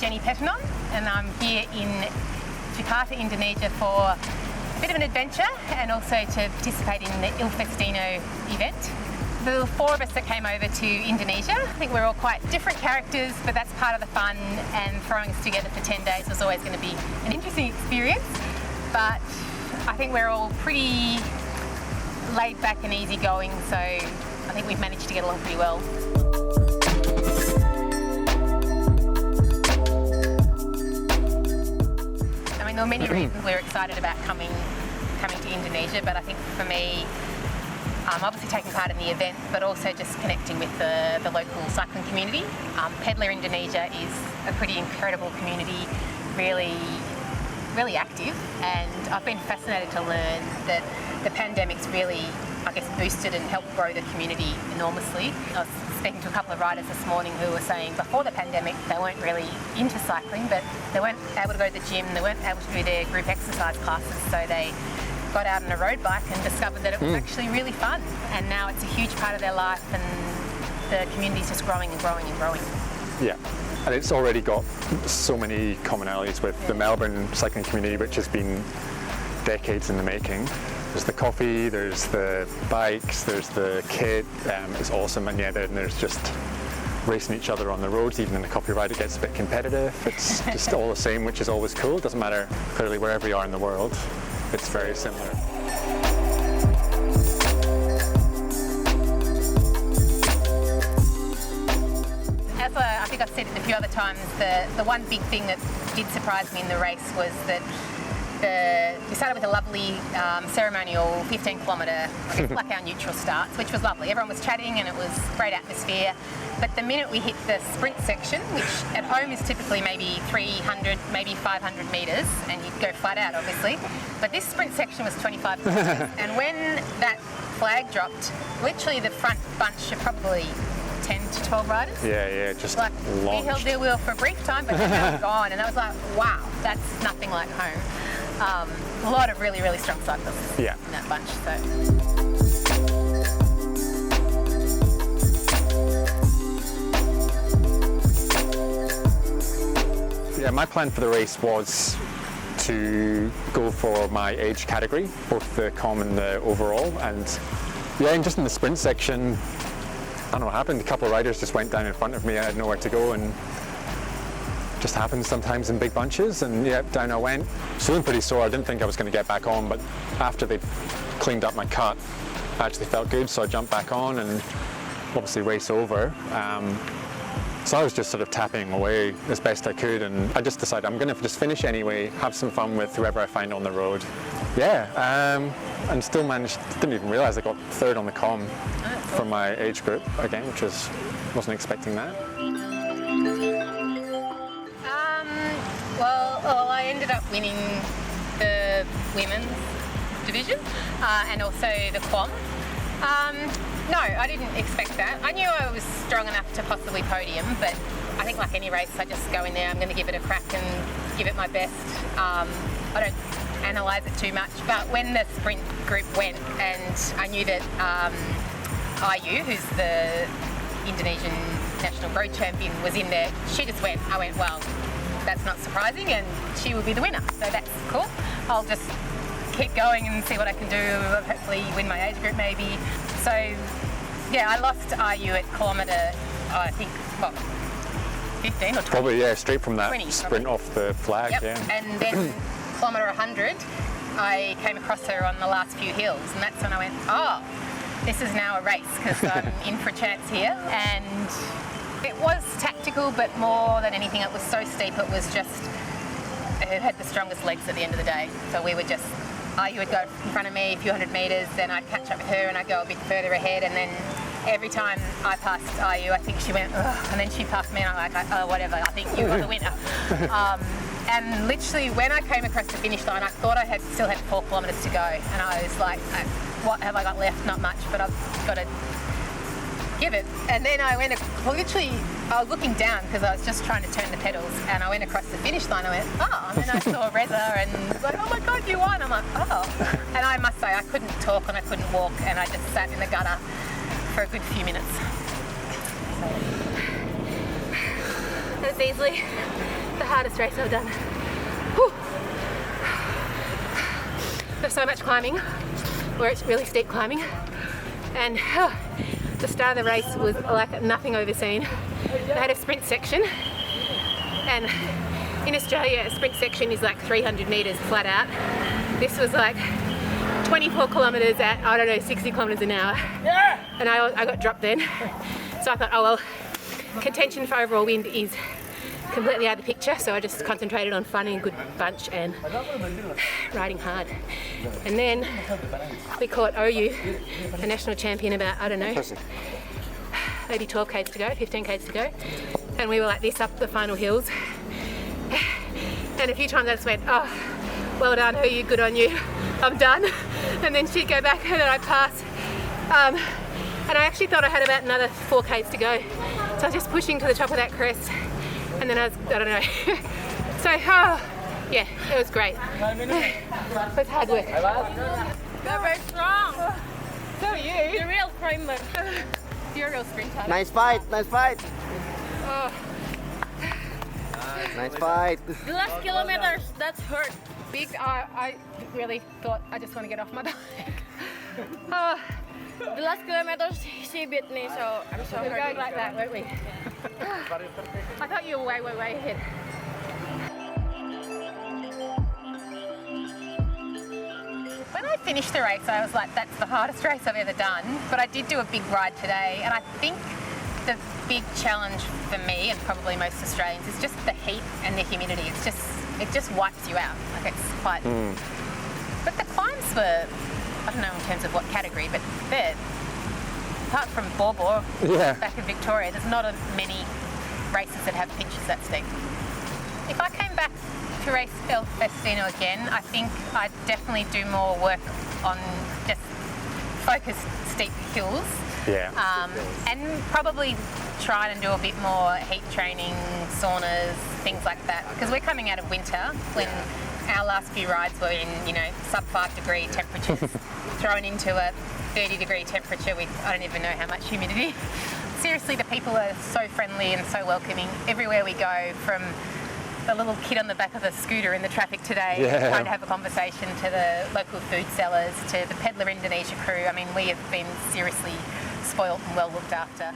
and I'm here in Jakarta, Indonesia for a bit of an adventure and also to participate in the Festino event. The four of us that came over to Indonesia, I think we're all quite different characters, but that's part of the fun, and throwing us together for 10 days was always going to be an interesting experience. But I think we're all pretty laid back and easygoing, so I think we've managed to get along pretty well. I mean, there were many reasons we were excited about coming to Indonesia, but I think for me, obviously taking part in the event, but also just connecting with the local cycling community. Pedla Indonesia is a pretty incredible community, really active, and I've been fascinated to learn that the pandemic's really, I guess, boosted and helped grow the community enormously. I was speaking to a couple of riders this morning who were saying before the pandemic they weren't really into cycling, but they weren't able to go to the gym, they weren't able to do their group exercise classes, so they got out on a road bike and discovered that it was actually really fun, and now it's a huge part of their life, and the community's just growing and growing and growing. Yeah, and it's already got so many commonalities with the Melbourne cycling community, which has been decades in the making. There's the coffee, there's the bikes, there's the kit, it's awesome, and yeah, then there's just racing each other on the roads. Even in the coffee ride it gets a bit competitive, it's just all the same, which is always cool. It doesn't matter clearly wherever you are in the world, it's very similar. As I think I've said it a few other times, the one big thing that did surprise me in the race was that we started with a lovely ceremonial 15-kilometre blackout neutral starts, which was lovely. Everyone was chatting and it was great atmosphere. But the minute we hit the sprint section, which at home is typically maybe 300, maybe 500 metres, and you go flat out obviously, but this sprint section was 25 kilometres. And when that flag dropped, literally the front bunch of probably 10 to 12 riders. Yeah, just like launched. We held their wheel for a brief time, but then they were gone, and I was like, wow, that's nothing like home. A lot of really strong cyclists in that bunch. Yeah, my plan for the race was to go for my age category, both the com and the overall, and just in the sprint section, I don't know what happened. A couple of riders just went down in front of me. I had nowhere to go, and just happens sometimes in big bunches, and down I went. Feeling pretty sore. I didn't think I was going to get back on, but after they cleaned up my cut, I actually felt good, so I jumped back on, and obviously race over. So I was just sort of tapping away as best I could, and I just decided I'm going to just finish anyway, have some fun with whoever I find on the road. And still managed, didn't even realise I got third on the com for my age group again, which wasn't expecting that. Well, I ended up winning the women's division and also the quam. No, I didn't expect that. I knew I was strong enough to possibly podium, but I think like any race, I just go in there, I'm going to give it a crack and give it my best. I don't analyse it too much, but when the sprint group went, and I knew that IU, who's the Indonesian national road champion, was in there, she just went, I went, well, that's not surprising, and she will be the winner, so that's cool. I'll just keep going and see what I can do, hopefully win my age group maybe. So yeah, I lost IU at kilometre, I think, what, 15 or 20? Probably, straight from that 20, sprint probably. off the flag, And then kilometre 100, I came across her on the last few hills, and that's when I went, oh, this is now a race, because I'm in for a chance here. And it was tactical, but more than anything, it was so steep, it was just, it had the strongest legs at the end of the day. So we were just, you would go in front of me a few hundred metres, then I'd catch up with her and I'd go a bit further ahead, and then every time I passed IU, I think she went, ugh, and then she passed me and I'm like, oh, whatever, I think you are the winner. And literally when I came across the finish line, I thought I still had 4 kilometres to go, and I was like, what have I got left? Not much, but I've got to give it. And then I went, literally, I was looking down because I was just trying to turn the pedals, and I went across the finish line. I went, oh, and then I saw Reza and was like, oh my God, you won. I'm like, oh. And I must say, I couldn't talk and I couldn't walk, and I just sat in the gutter for a good few minutes. That was the hardest race I've done. Whew. There's so much climbing, where it's really steep climbing, and the start of the race was like nothing I've ever seen. They had a sprint section, and in Australia a sprint section is like 300 metres flat out. This was like 24 kilometres at, I don't know, 60 kilometres an hour, and I got dropped then. So I thought, oh well, contention for overall win is completely out of the picture, so I just concentrated on finding a good bunch and riding hard. And then we caught OU, the national champion, about, I don't know, maybe 12 k's to go, 15 k's to go, and we were like this up the final hills, and a few times I just went, oh, well done OU, good on you, I'm done. And then she'd go back and then I'd pass, and I actually thought I had about another 4 k's to go, so I was just pushing to the top of that crest, and then I don't know. So, yeah, it was great. It was hard work. They're very strong. So are you. The real climber. You're a real sprinter. Nice fight, nice fight. Oh. Nice fight. The last kilometers, that's hurt. Big, I really thought I just want to get off my bike. Oh, The last kilometers, she beat me, so I'm so we were going hurt. like that, weren't we? I thought you were way, way, way ahead. When I finished the race, I was like, that's the hardest race I've ever done. But I did do a big ride today, and I think the big challenge for me, and probably most Australians, is just the heat and the humidity. It just wipes you out. Like, it's quite. But the climbs were, I don't know in terms of what category, but they're, apart from Borbor, back in Victoria, there's not many races that have pinches that steep. If I came back to race El Festino again, I think I'd definitely do more work on just focused steep hills. And probably try and do a bit more heat training, saunas, things like that. Because we're coming out of winter when our last few rides were in, sub 5 degree temperatures, thrown into a 30 degree temperature with I don't even know how much humidity. Seriously, the people are so friendly and so welcoming everywhere we go, from the little kid on the back of the scooter in the traffic today trying to have a conversation, to the local food sellers, to the Pedla Indonesia crew. I mean, we have been seriously spoilt and well looked after.